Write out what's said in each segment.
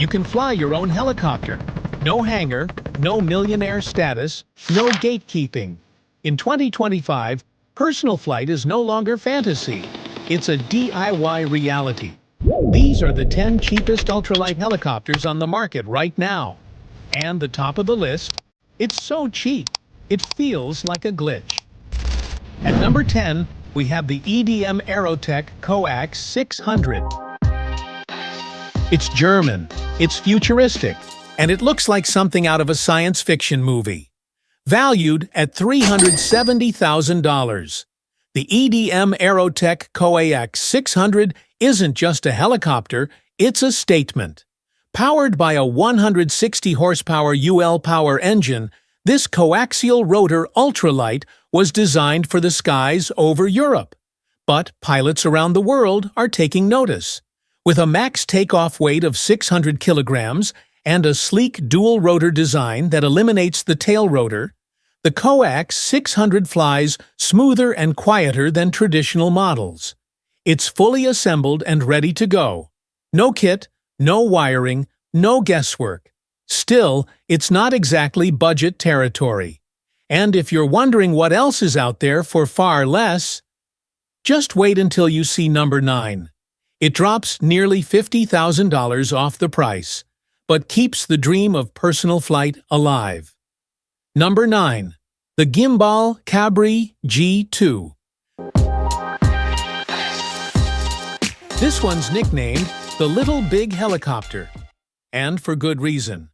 You can fly your own helicopter. No hangar, no millionaire status, no gatekeeping. In 2025, personal flight is no longer fantasy. It's a DIY reality. These are the 10 cheapest ultralight helicopters on the market right now. And the top of the list, it's so cheap, it feels like a glitch. At number 10, we have the EDM Aerotech Coax 600. It's German, it's futuristic, and it looks like something out of a science fiction movie. Valued at $370,000. The EDM Aerotech Coax 600 isn't just a helicopter, it's a statement. Powered by a 160 horsepower UL power engine, this coaxial rotor ultralight was designed for the skies over Europe. But pilots around the world are taking notice. With a max takeoff weight of 600 kilograms and a sleek dual-rotor design that eliminates the tail rotor, the Coax 600 flies smoother and quieter than traditional models. It's fully assembled and ready to go. No kit, no wiring, no guesswork. Still, it's not exactly budget territory. And if you're wondering what else is out there for far less, just wait until you see number 9. It drops nearly $50,000 off the price, but keeps the dream of personal flight alive. Number 9. The Gimbal Cabri G2. This one's nicknamed the Little Big Helicopter. And for good reason.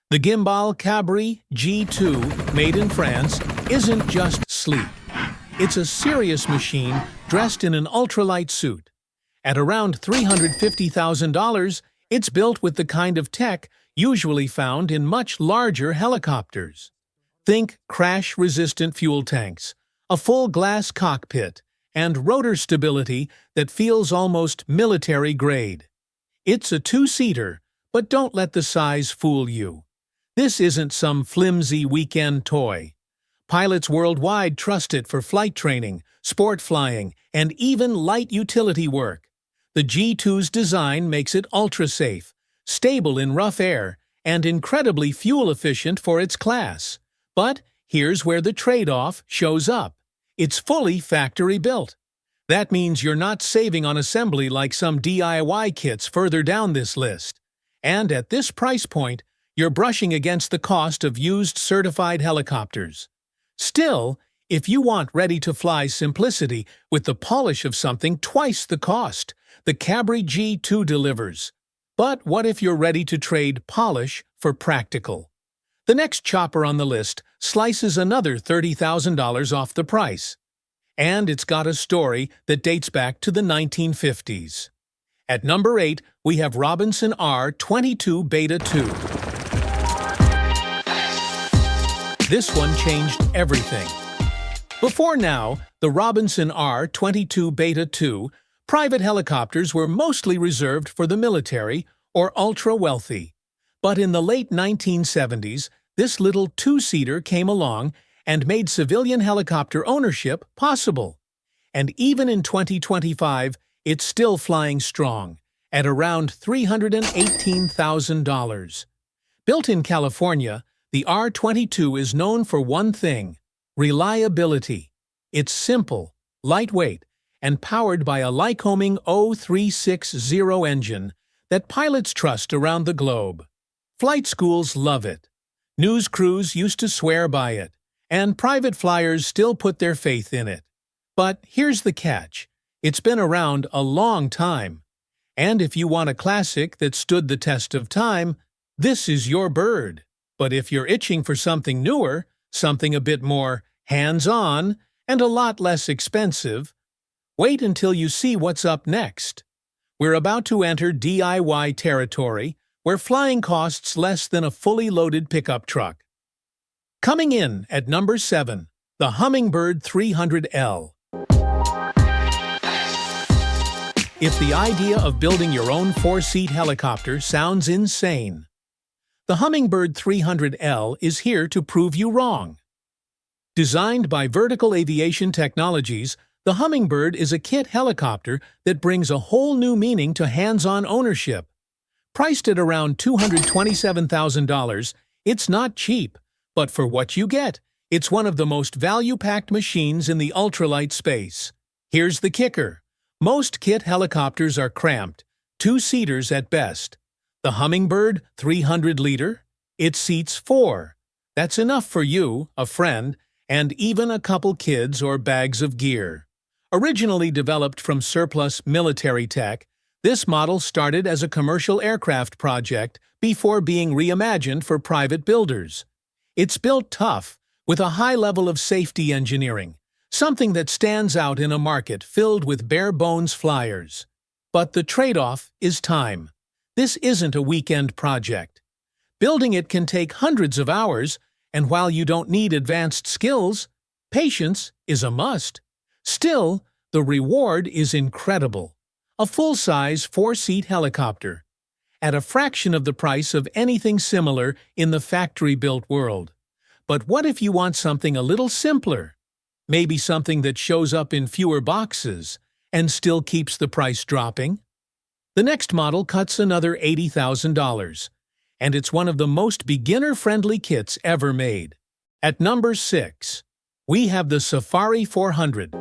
The Gimbal Cabri G2, made in France, isn't just sleek. It's a serious machine dressed in an ultralight suit. At around $350,000, it's built with the kind of tech usually found in much larger helicopters. Think crash-resistant fuel tanks, a full glass cockpit, and rotor stability that feels almost military-grade. It's a two-seater, but don't let the size fool you. This isn't some flimsy weekend toy. Pilots worldwide trust it for flight training, sport flying, and even light utility work. The G2's design makes it ultra-safe, stable in rough air, and incredibly fuel-efficient for its class. But here's where the trade-off shows up. It's fully factory-built. That means you're not saving on assembly like some DIY kits further down this list. And at this price point, you're brushing against the cost of used certified helicopters. Still, if you want ready-to-fly simplicity with the polish of something twice the cost, the Cabri G2 delivers. But what if you're ready to trade polish for practical? The next chopper on the list slices another $30,000 off the price. And it's got a story that dates back to the 1950s. At number 8, we have Robinson R-22 Beta 2. This one changed everything. Before now, the Robinson R-22 Beta 2 private helicopters were mostly reserved for the military or ultra-wealthy. But in the late 1970s, this little two-seater came along and made civilian helicopter ownership possible. And even in 2025, it's still flying strong, at around $318,000. Built in California, the R-22 is known for one thing: reliability. It's simple, lightweight, and powered by a Lycoming 0360 engine that pilots trust around the globe. Flight schools love it. News crews used to swear by it, and private flyers still put their faith in it. But here's the catch. It's been around a long time. And if you want a classic that stood the test of time, this is your bird. But if you're itching for something newer, something a bit more hands-on, and a lot less expensive, wait until you see what's up next. We're about to enter DIY territory, where flying costs less than a fully loaded pickup truck. Coming in at number 7, the Hummingbird 300L. If the idea of building your own 4-seat helicopter sounds insane, the Hummingbird 300L is here to prove you wrong. Designed by Vertical Aviation Technologies, the Hummingbird is a kit helicopter that brings a whole new meaning to hands-on ownership. Priced at around $227,000, it's not cheap, but for what you get, it's one of the most value-packed machines in the ultralight space. Here's the kicker. Most kit helicopters are cramped, two-seaters at best. The Hummingbird 300-liter? It seats 4. That's enough for you, a friend, and even a couple kids or bags of gear. Originally developed from surplus military tech, this model started as a commercial aircraft project before being reimagined for private builders. It's built tough, with a high level of safety engineering, something that stands out in a market filled with bare-bones flyers. But the trade-off is time. This isn't a weekend project. Building it can take hundreds of hours, and while you don't need advanced skills, patience is a must. Still, the reward is incredible. A full-size 4-seat helicopter, at a fraction of the price of anything similar in the factory-built world. But what if you want something a little simpler? Maybe something that shows up in fewer boxes and still keeps the price dropping? The next model cuts another $80,000, and it's one of the most beginner-friendly kits ever made. At number 6, we have the Safari 400.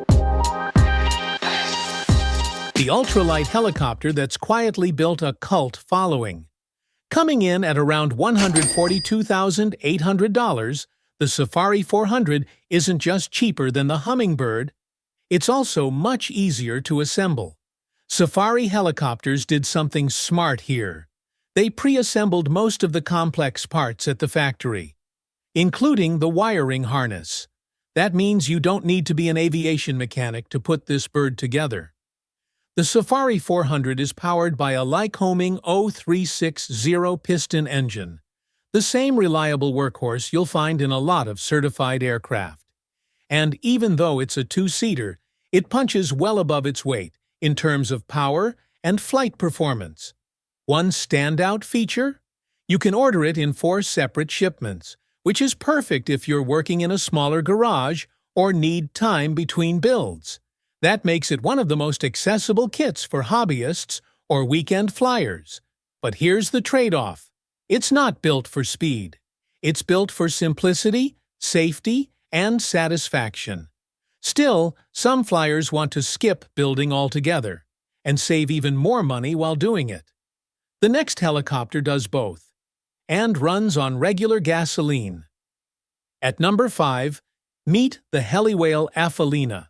The ultralight helicopter that's quietly built a cult following. Coming in at around $142,800, the Safari 400 isn't just cheaper than the Hummingbird, it's also much easier to assemble. Safari helicopters did something smart here. They pre-assembled most of the complex parts at the factory, including the wiring harness. That means you don't need to be an aviation mechanic to put this bird together. The Safari 400 is powered by a Lycoming 0360 piston engine, the same reliable workhorse you'll find in a lot of certified aircraft. And even though it's a two-seater, it punches well above its weight in terms of power and flight performance. One standout feature? You can order it in 4 separate shipments, which is perfect if you're working in a smaller garage or need time between builds. That makes it one of the most accessible kits for hobbyists or weekend flyers. But here's the trade-off. It's not built for speed. It's built for simplicity, safety, and satisfaction. Still, some flyers want to skip building altogether and save even more money while doing it. The next helicopter does both and runs on regular gasoline. At number 5, meet the Heliwhale Apheliina.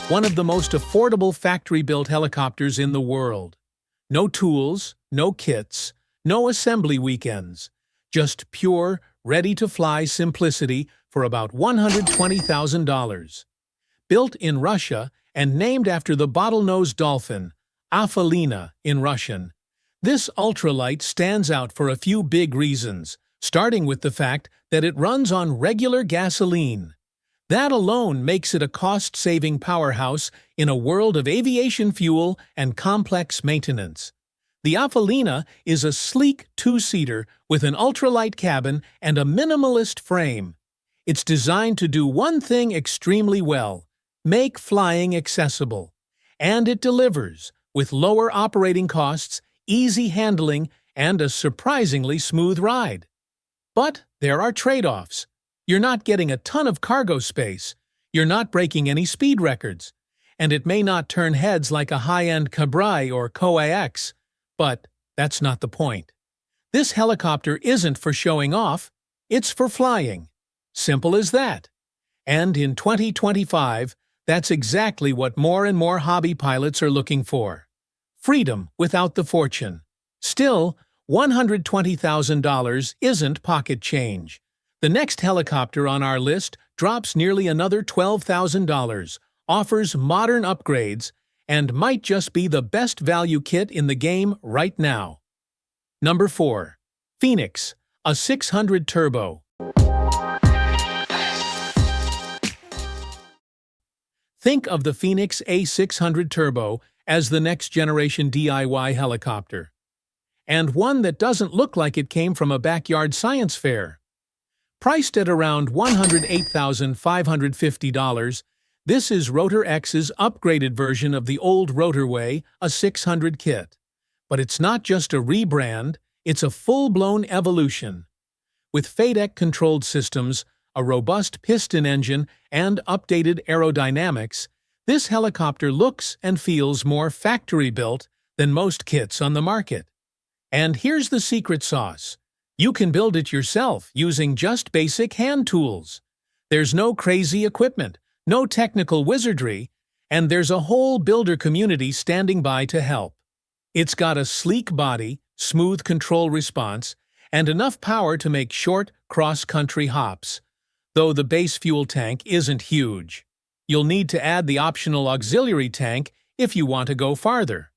One of the most affordable factory-built helicopters in the world. No tools, no kits, no assembly weekends. Just pure, ready-to-fly simplicity for about $120,000. Built in Russia and named after the bottlenose dolphin, Apheliina in Russian, this ultralight stands out for a few big reasons, starting with the fact that it runs on regular gasoline. That alone makes it a cost-saving powerhouse in a world of aviation fuel and complex maintenance. The Apheliina is a sleek two-seater with an ultralight cabin and a minimalist frame. It's designed to do one thing extremely well: make flying accessible. And it delivers, with lower operating costs, easy handling, and a surprisingly smooth ride. But there are trade-offs. You're not getting a ton of cargo space, you're not breaking any speed records, and it may not turn heads like a high-end Cabri or Coax, but that's not the point. This helicopter isn't for showing off, it's for flying. Simple as that. And in 2025, that's exactly what more and more hobby pilots are looking for. Freedom without the fortune. Still, $120,000 isn't pocket change. The next helicopter on our list drops nearly another $12,000, offers modern upgrades, and might just be the best value kit in the game right now. Number 4. Phoenix, a 600 Turbo. Think of the Phoenix A600 Turbo as the next-generation DIY helicopter, and one that doesn't look like it came from a backyard science fair. Priced at around $108,550, this is Rotor X's upgraded version of the old Rotorway, a 600 kit. But it's not just a rebrand, it's a full-blown evolution. With FADEC-controlled systems, a robust piston engine, and updated aerodynamics, this helicopter looks and feels more factory-built than most kits on the market. And here's the secret sauce. You can build it yourself using just basic hand tools. There's no crazy equipment, no technical wizardry, and there's a whole builder community standing by to help. It's got a sleek body, smooth control response, and enough power to make short, cross-country hops, though the base fuel tank isn't huge. You'll need to add the optional auxiliary tank if you want to go farther.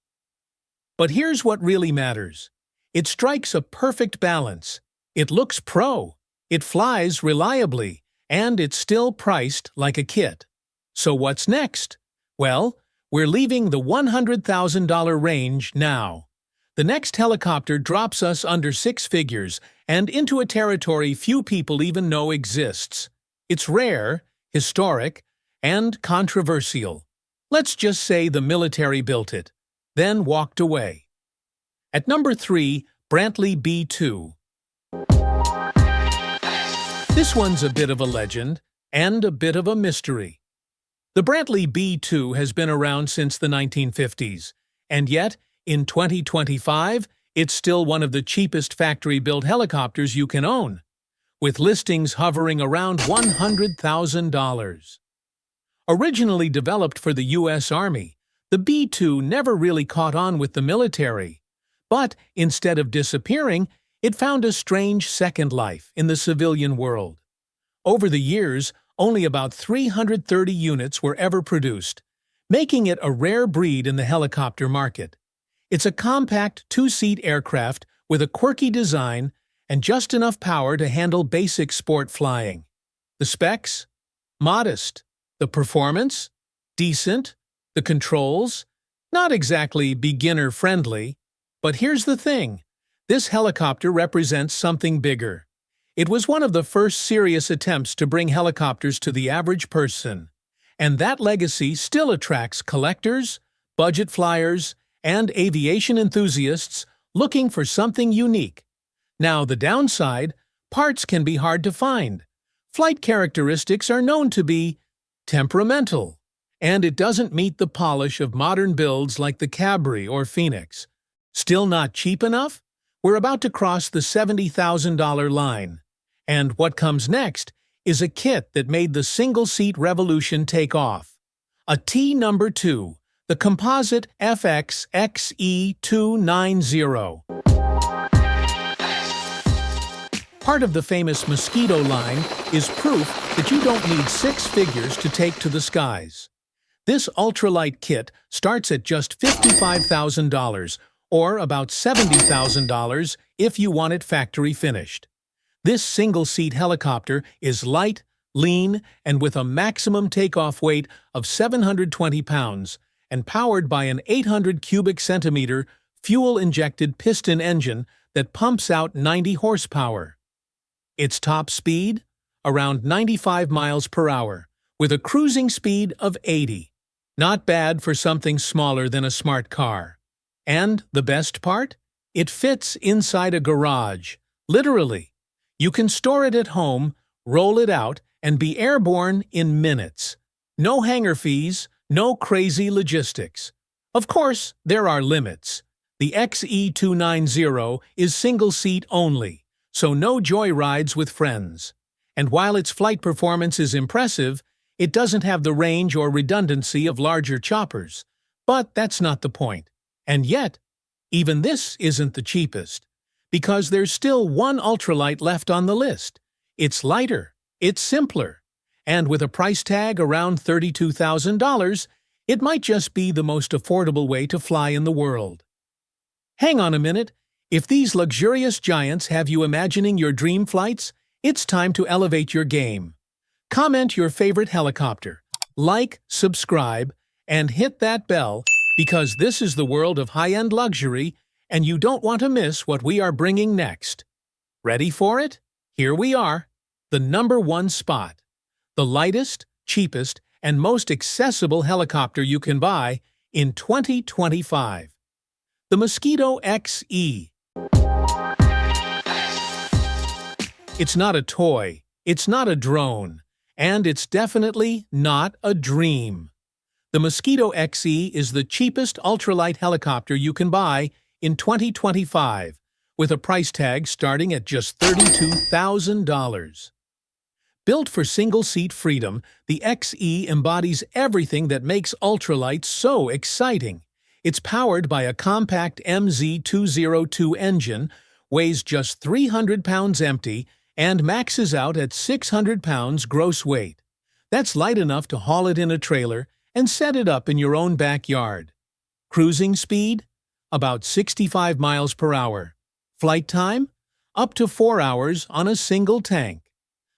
But here's what really matters. It strikes a perfect balance. It looks pro, it flies reliably, and it's still priced like a kit. So what's next? Well, we're leaving the $100,000 range now. The next helicopter drops us under six figures and into a territory few people even know exists. It's rare, historic, and controversial. Let's just say the military built it, then walked away. At number 3, Brantley B2. This one's a bit of a legend and a bit of a mystery. The Brantley B2 has been around since the 1950s, and yet, in 2025, it's still one of the cheapest factory-built helicopters you can own, with listings hovering around $100,000. Originally developed for the U.S. Army, the B2 never really caught on with the military, but instead of disappearing, it found a strange second life in the civilian world. Over the years, only about 330 units were ever produced, making it a rare breed in the helicopter market. It's a compact two-seat aircraft with a quirky design and just enough power to handle basic sport flying. The specs? Modest. The performance? Decent. The controls? Not exactly beginner-friendly. But here's the thing. This helicopter represents something bigger. It was one of the first serious attempts to bring helicopters to the average person, and that legacy still attracts collectors, budget flyers, and aviation enthusiasts looking for something unique. Now, the downside, parts can be hard to find. Flight characteristics are known to be temperamental, and it doesn't meet the polish of modern builds like the Cabri or Phoenix. Still not cheap enough? We're about to cross the $70,000 line. And what comes next is a kit that made the single-seat revolution take off. A T-2, the composite FX XE290. Part of the famous Mosquito line is proof that you don't need six figures to take to the skies. This ultralight kit starts at just $55,000, or about $70,000 if you want it factory finished. This single-seat helicopter is light, lean, and with a maximum takeoff weight of 720 pounds and powered by an 800 cubic centimeter fuel-injected piston engine that pumps out 90 horsepower. Its top speed? Around 95 miles per hour, with a cruising speed of 80. Not bad for something smaller than a smart car. And the best part? It fits inside a garage, literally. You can store it at home, roll it out, and be airborne in minutes. No hangar fees, no crazy logistics. Of course, there are limits. The XE290 is single-seat only, so no joyrides with friends. And while its flight performance is impressive, it doesn't have the range or redundancy of larger choppers. But that's not the point. And yet, even this isn't the cheapest, because there's still one ultralight left on the list. It's lighter, it's simpler, and with a price tag around $32,000, it might just be the most affordable way to fly in the world. Hang on a minute. If these luxurious giants have you imagining your dream flights, it's time to elevate your game. Comment your favorite helicopter, like, subscribe, and hit that bell, because this is the world of high-end luxury, and you don't want to miss what we are bringing next. Ready for it? Here we are, the #1 spot. The lightest, cheapest, and most accessible helicopter you can buy in 2025. The Mosquito XE. It's not a toy, it's not a drone, and it's definitely not a dream. The Mosquito XE is the cheapest ultralight helicopter you can buy in 2025, with a price tag starting at just $32,000. Built for single-seat freedom, the XE embodies everything that makes ultralight so exciting. It's powered by a compact MZ202 engine, weighs just 300 pounds empty, and maxes out at 600 pounds gross weight. That's light enough to haul it in a trailer and set it up in your own backyard. Cruising speed? About 65 miles per hour. Flight time? Up to 4 hours on a single tank.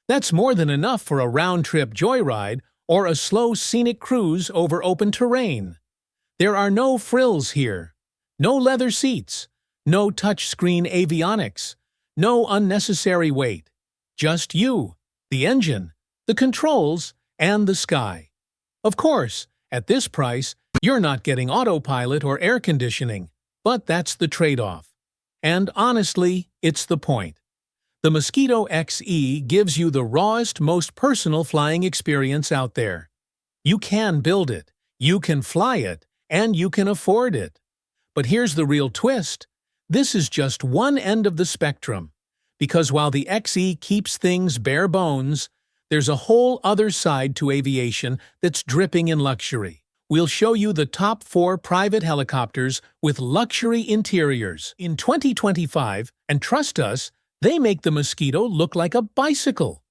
That's more than enough for a round-trip joyride or a slow scenic cruise over open terrain. There are no frills here. No leather seats. No touchscreen avionics. No unnecessary weight. Just you, the engine, the controls, and the sky. Of course, at this price, you're not getting autopilot or air conditioning, but that's the trade-off. And honestly, it's the point. The Mosquito XE gives you the rawest, most personal flying experience out there. You can build it, you can fly it, and you can afford it. But here's the real twist. This is just one end of the spectrum. Because while the XE keeps things bare bones, there's a whole other side to aviation that's dripping in luxury. We'll show you the top 4 private helicopters with luxury interiors in 2025, and trust us, they make the Mosquito look like a bicycle.